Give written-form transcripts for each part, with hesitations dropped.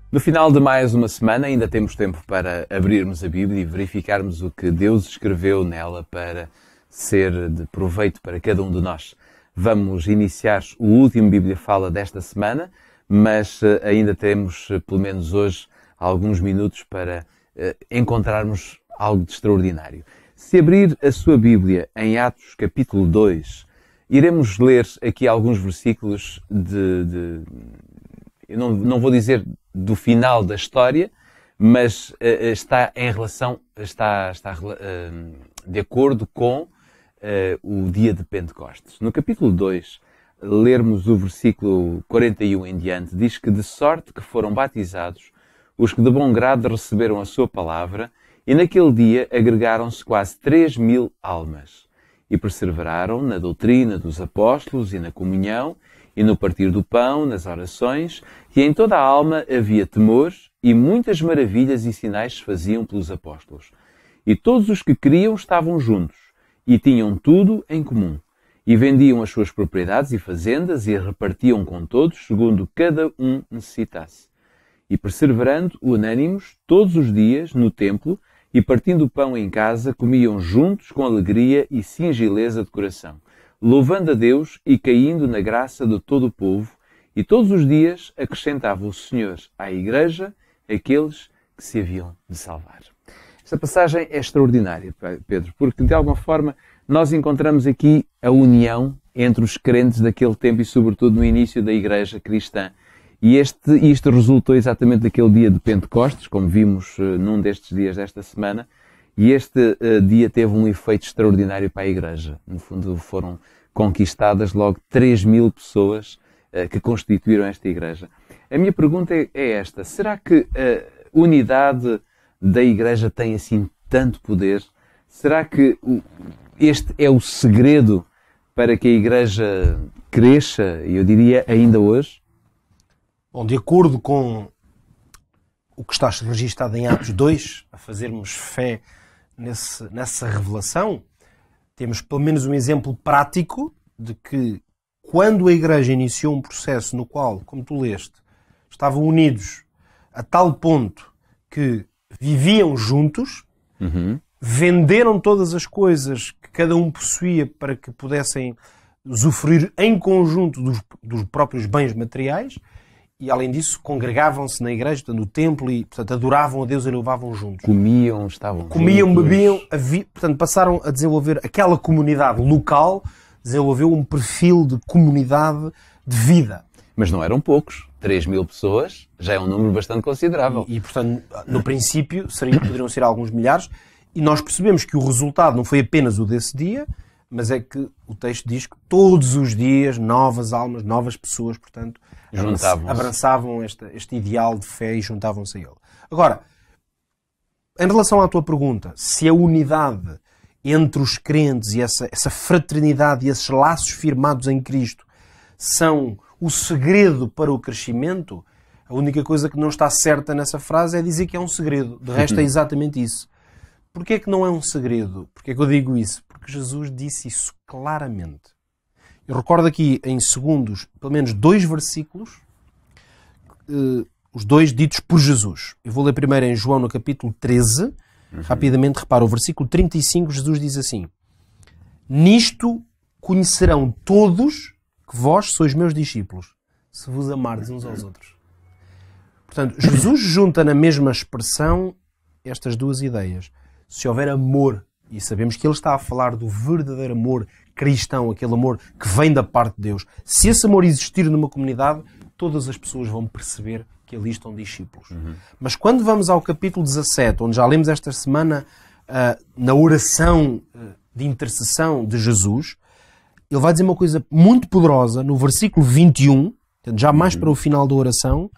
No final de mais uma semana, ainda temos tempo para abrirmos a Bíblia e verificarmos o que Deus escreveu nela para ser de proveito para cada um de nós. Vamos iniciar o último Bíblia Fala desta semana, mas ainda temos, pelo menos hoje, alguns minutos para encontrarmos algo de extraordinário. Se abrir a sua Bíblia em Atos capítulo 2, iremos ler aqui alguns versículos eu não vou dizer do final da história, mas está de acordo com o dia de Pentecostes. No capítulo 2, lermos o versículo 41 em diante, diz que de sorte que foram batizados os que de bom grado receberam a sua palavra, e naquele dia agregaram-se quase 3.000 almas, e perseveraram na doutrina dos apóstolos e na comunhão, e no partir do pão, nas orações, e em toda a alma havia temor, e muitas maravilhas e sinais se faziam pelos apóstolos. E todos os que criam estavam juntos, e tinham tudo em comum, e vendiam as suas propriedades e fazendas, e repartiam com todos, segundo cada um necessitasse. E perseverando, unânimos, todos os dias, no templo, e partindo o pão em casa, comiam juntos com alegria e singeleza de coração, louvando a Deus e caindo na graça de todo o povo, e todos os dias acrescentava o Senhor à Igreja aqueles que se haviam de salvar. Esta passagem é extraordinária, Pedro, porque de alguma forma nós encontramos aqui a união entre os crentes daquele tempo e sobretudo no início da Igreja cristã. E isto resultou exatamente daquele dia de Pentecostes, como vimos num destes dias desta semana, e este dia teve um efeito extraordinário para a Igreja. No fundo, foram conquistadas logo 3.000 pessoas que constituíram esta Igreja. A minha pergunta é esta: será que a unidade da Igreja tem assim tanto poder? Será que este é o segredo para que a Igreja cresça, e eu diria ainda hoje? Bom, de acordo com o que está registado em Atos 2, a fazermos fé nessa revelação, temos pelo menos um exemplo prático de que quando a Igreja iniciou um processo no qual, como tu leste, estavam unidos a tal ponto que viviam juntos, venderam todas as coisas que cada um possuía para que pudessem usufruir em conjunto dos próprios bens materiais, e além disso congregavam-se na igreja, no templo, e portanto adoravam a Deus e louvavam juntos. Comiam, bebiam, portanto passaram a desenvolver aquela comunidade local, desenvolveu um perfil de comunidade de vida. Mas não eram poucos. 3.000 pessoas já é um número bastante considerável. E portanto, no princípio, poderiam ser alguns milhares, e nós percebemos que o resultado não foi apenas o desse dia, mas é que o texto diz que todos os dias novas almas, novas pessoas, portanto, abraçavam este ideal de fé e juntavam-se a ele. Agora, em relação à tua pergunta, se a unidade entre os crentes e essa fraternidade e esses laços firmados em Cristo são o segredo para o crescimento, a única coisa que não está certa nessa frase é dizer que é um segredo. De resto, é exatamente isso. Porquê é que não é um segredo? Porquê é que eu digo isso? Porque Jesus disse isso claramente. Eu recordo aqui em segundos, pelo menos 2 versículos, os 2 ditos por Jesus. Eu vou ler primeiro em João no capítulo 13. Rapidamente, repara, o versículo 35, Jesus diz assim: nisto conhecerão todos que vós sois meus discípulos, se vos amardes uns aos outros. Portanto, Jesus junta na mesma expressão estas duas ideias. Se houver amor, e sabemos que ele está a falar do verdadeiro amor cristão, aquele amor que vem da parte de Deus. Se esse amor existir numa comunidade, todas as pessoas vão perceber que ali estão discípulos. Mas quando vamos ao capítulo 17, onde já lemos esta semana na oração de intercessão de Jesus, ele vai dizer uma coisa muito poderosa no versículo 21, já mais para o final da oração.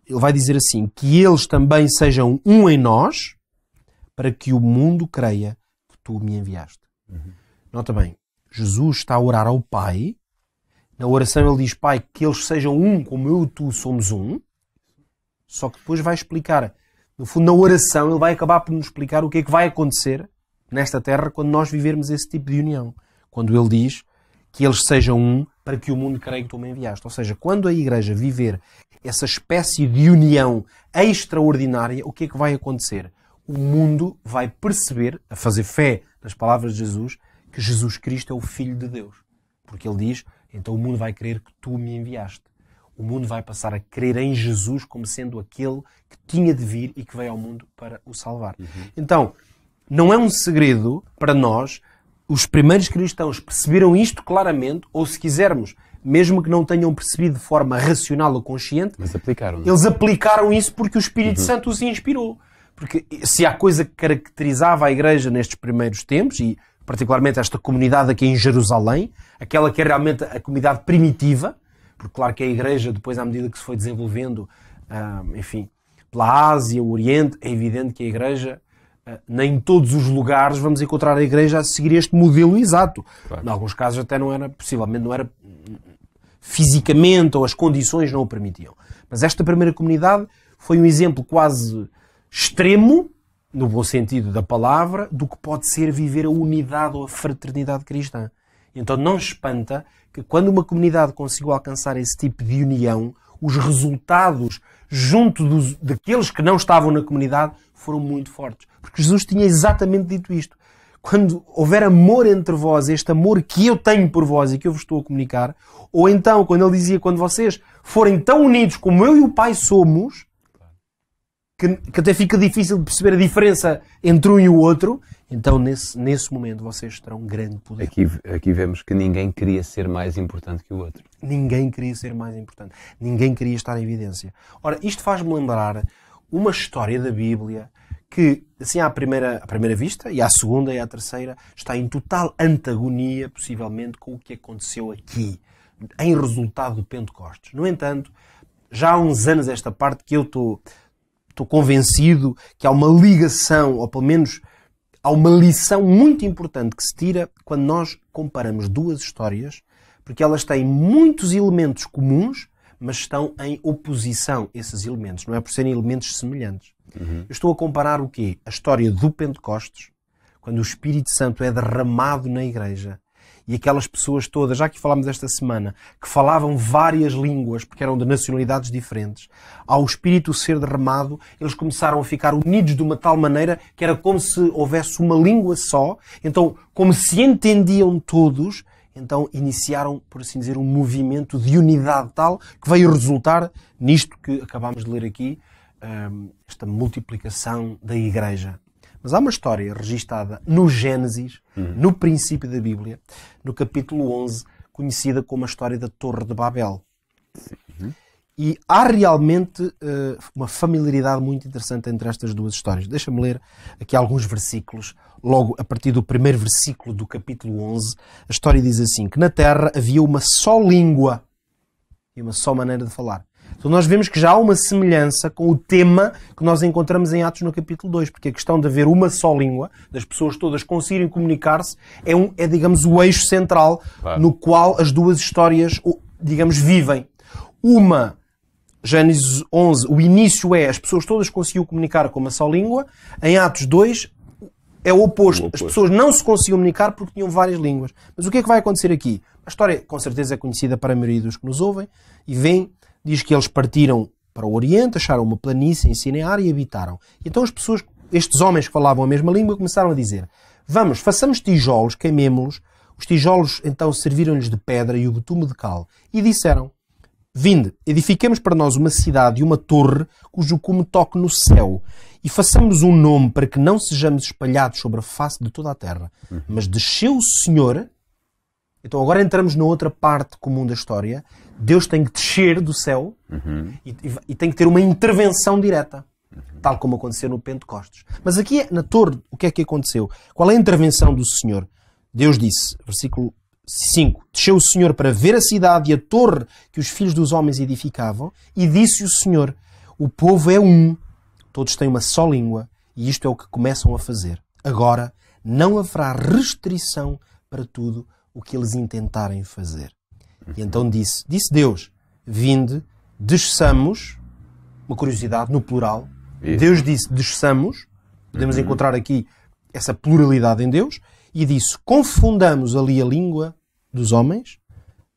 Ele vai dizer assim: que eles também sejam um em nós, para que o mundo creia que tu me enviaste. Nota bem, Jesus está a orar ao Pai. Na oração ele diz: Pai, que eles sejam um como eu e tu somos um. Só que depois vai explicar, no fundo, na oração, ele vai acabar por nos explicar o que é que vai acontecer nesta terra quando nós vivermos esse tipo de união. Quando ele diz que eles sejam um para que o mundo creia que tu me enviaste. Ou seja, quando a Igreja viver essa espécie de união extraordinária, o que é que vai acontecer? O mundo vai perceber, a fazer fé nas palavras de Jesus, que Jesus Cristo é o Filho de Deus. Porque ele diz, então o mundo vai crer que tu me enviaste. O mundo vai passar a crer em Jesus como sendo aquele que tinha de vir e que veio ao mundo para o salvar. Então, não é um segredo para nós. Os primeiros cristãos perceberam isto claramente, ou se quisermos, mesmo que não tenham percebido de forma racional ou consciente, Mas aplicaram, não? eles aplicaram isso porque o Espírito Santo os inspirou. Porque se há coisa que caracterizava a Igreja nestes primeiros tempos, e particularmente esta comunidade aqui em Jerusalém, aquela que é realmente a comunidade primitiva, porque claro que a Igreja, depois à medida que se foi desenvolvendo, enfim, pela Ásia, o Oriente, é evidente que a Igreja, nem em todos os lugares vamos encontrar a Igreja a seguir este modelo exato. Claro. Em alguns casos até não era, possivelmente não era fisicamente, ou as condições não o permitiam. Mas esta primeira comunidade foi um exemplo quase extremo, no bom sentido da palavra, do que pode ser viver a unidade ou a fraternidade cristã. Então não espanta que quando uma comunidade conseguiu alcançar esse tipo de união, os resultados junto daqueles que não estavam na comunidade foram muito fortes. Porque Jesus tinha exatamente dito isto. Quando houver amor entre vós, este amor que eu tenho por vós e que eu vos estou a comunicar, ou então, quando ele dizia, quando vocês forem tão unidos como eu e o Pai somos, que até fica difícil de perceber a diferença entre um e o outro, então nesse momento vocês terão grande poder. Aqui vemos que ninguém queria ser mais importante que o outro. Ninguém queria ser mais importante. Ninguém queria estar em evidência. Ora, isto faz-me lembrar uma história da Bíblia que, assim, à primeira vista, e à segunda e à terceira, está em total antagonia, possivelmente, com o que aconteceu aqui, em resultado do Pentecostes. No entanto, já há uns anos esta parte que eu estou convencido que há uma ligação, ou pelo menos há uma lição muito importante que se tira quando nós comparamos duas histórias, porque elas têm muitos elementos comuns, mas estão em oposição, esses elementos. Não é por serem elementos semelhantes. Eu estou a comparar o quê? A história do Pentecostes, quando o Espírito Santo é derramado na Igreja, e aquelas pessoas todas, já que falámos esta semana, que falavam várias línguas, porque eram de nacionalidades diferentes, ao Espírito ser derramado, eles começaram a ficar unidos de uma tal maneira que era como se houvesse uma língua só. Então, como se entendiam todos, então iniciaram, por assim dizer, um movimento de unidade tal que veio resultar nisto que acabámos de ler aqui, esta multiplicação da Igreja. Mas há uma história registada no Gênesis, no princípio da Bíblia, no capítulo 11, conhecida como a história da Torre de Babel. E há realmente uma familiaridade muito interessante entre estas duas histórias. Deixa-me ler aqui alguns versículos. Logo, a partir do primeiro versículo do capítulo 11, a história diz assim, que na Terra havia uma só língua e uma só maneira de falar. Então nós vemos que já há uma semelhança com o tema que nós encontramos em Atos no capítulo 2, porque a questão de haver uma só língua, das pessoas todas conseguirem comunicar-se, é digamos, o eixo central, claro, no qual as duas histórias, digamos, vivem. Uma, Gênesis 11, o início é as pessoas todas conseguiam comunicar com uma só língua. Em Atos 2 é o oposto. As pessoas não se conseguiam comunicar porque tinham várias línguas. Mas o que é que vai acontecer aqui? A história, com certeza, é conhecida para a maioria dos que nos ouvem e veem. Diz que eles partiram para o Oriente, acharam uma planície em Sinear e habitaram. E então as pessoas, estes homens que falavam a mesma língua, começaram a dizer: vamos, façamos tijolos, queimemo-los. Os tijolos então serviram-lhes de pedra e o betume de cal. E disseram: vinde, edifiquemos para nós uma cidade e uma torre cujo cume toque no céu. E façamos um nome para que não sejamos espalhados sobre a face de toda a terra. Mas desceu o Senhor. Então agora entramos na outra parte comum da história. Deus tem que descer do céu e tem que ter uma intervenção direta, tal como aconteceu no Pentecostes. Mas aqui na torre, o que é que aconteceu? Qual é a intervenção do Senhor? Deus disse, versículo 5, desceu o Senhor para ver a cidade e a torre que os filhos dos homens edificavam, e disse o Senhor: o povo é um, todos têm uma só língua, e isto é o que começam a fazer. Agora não haverá restrição para tudo o que eles intentarem fazer. E então disse Deus: vinde, desçamos, uma curiosidade no plural. Isso. Deus disse: desçamos, podemos encontrar aqui essa pluralidade em Deus, e disse: confundamos ali a língua dos homens,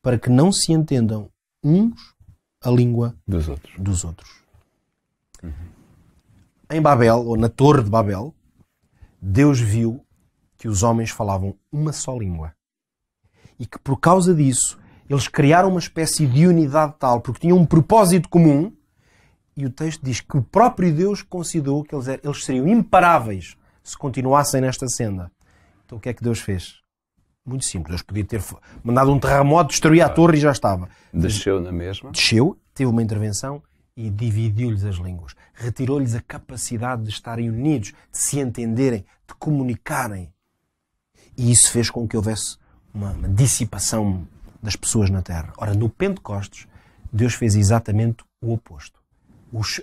para que não se entendam uns a língua dos outros. Em Babel, ou na Torre de Babel, Deus viu que os homens falavam uma só língua. E que por causa disso, eles criaram uma espécie de unidade tal, porque tinham um propósito comum, e o texto diz que o próprio Deus considerou que eles seriam imparáveis se continuassem nesta senda. Então o que é que Deus fez? Muito simples. Deus podia ter mandado um terremoto, destruir a torre e já estava. Desceu na mesma. Desceu, teve uma intervenção e dividiu-lhes as línguas. Retirou-lhes a capacidade de estarem unidos, de se entenderem, de comunicarem. E isso fez com que houvesse uma dissipação das pessoas na Terra. Ora, no Pentecostes, Deus fez exatamente o oposto.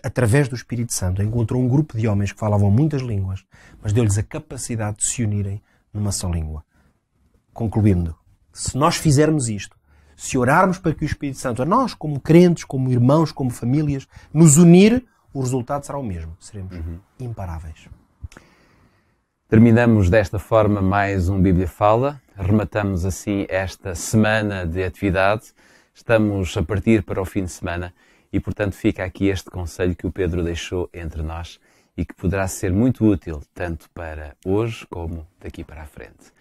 Através do Espírito Santo, encontrou um grupo de homens que falavam muitas línguas, mas deu-lhes a capacidade de se unirem numa só língua. Concluindo, se nós fizermos isto, se orarmos para que o Espírito Santo, a nós, como crentes, como irmãos, como famílias, nos unir, o resultado será o mesmo. Seremos imparáveis. Terminamos desta forma mais um Bíblia Fala. Rematamos assim esta semana de atividade. Estamos a partir para o fim de semana e, portanto, fica aqui este conselho que o Pedro deixou entre nós e que poderá ser muito útil tanto para hoje como daqui para a frente.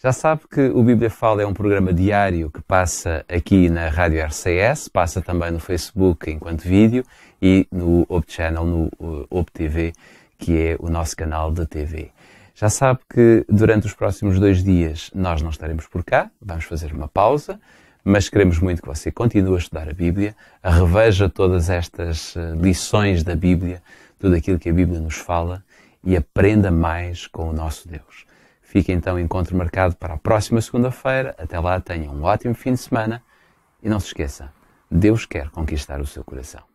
Já sabe que o Bíblia Fala é um programa diário que passa aqui na Rádio RCS, passa também no Facebook enquanto vídeo e no Hope Channel, no Hope TV, que é o nosso canal de TV. Já sabe que durante os próximos 2 dias nós não estaremos por cá, vamos fazer uma pausa, mas queremos muito que você continue a estudar a Bíblia, reveja todas estas lições da Bíblia, tudo aquilo que a Bíblia nos fala e aprenda mais com o nosso Deus. Fica então o encontro marcado para a próxima segunda-feira. Até lá, tenha um ótimo fim de semana e não se esqueça, Deus quer conquistar o seu coração.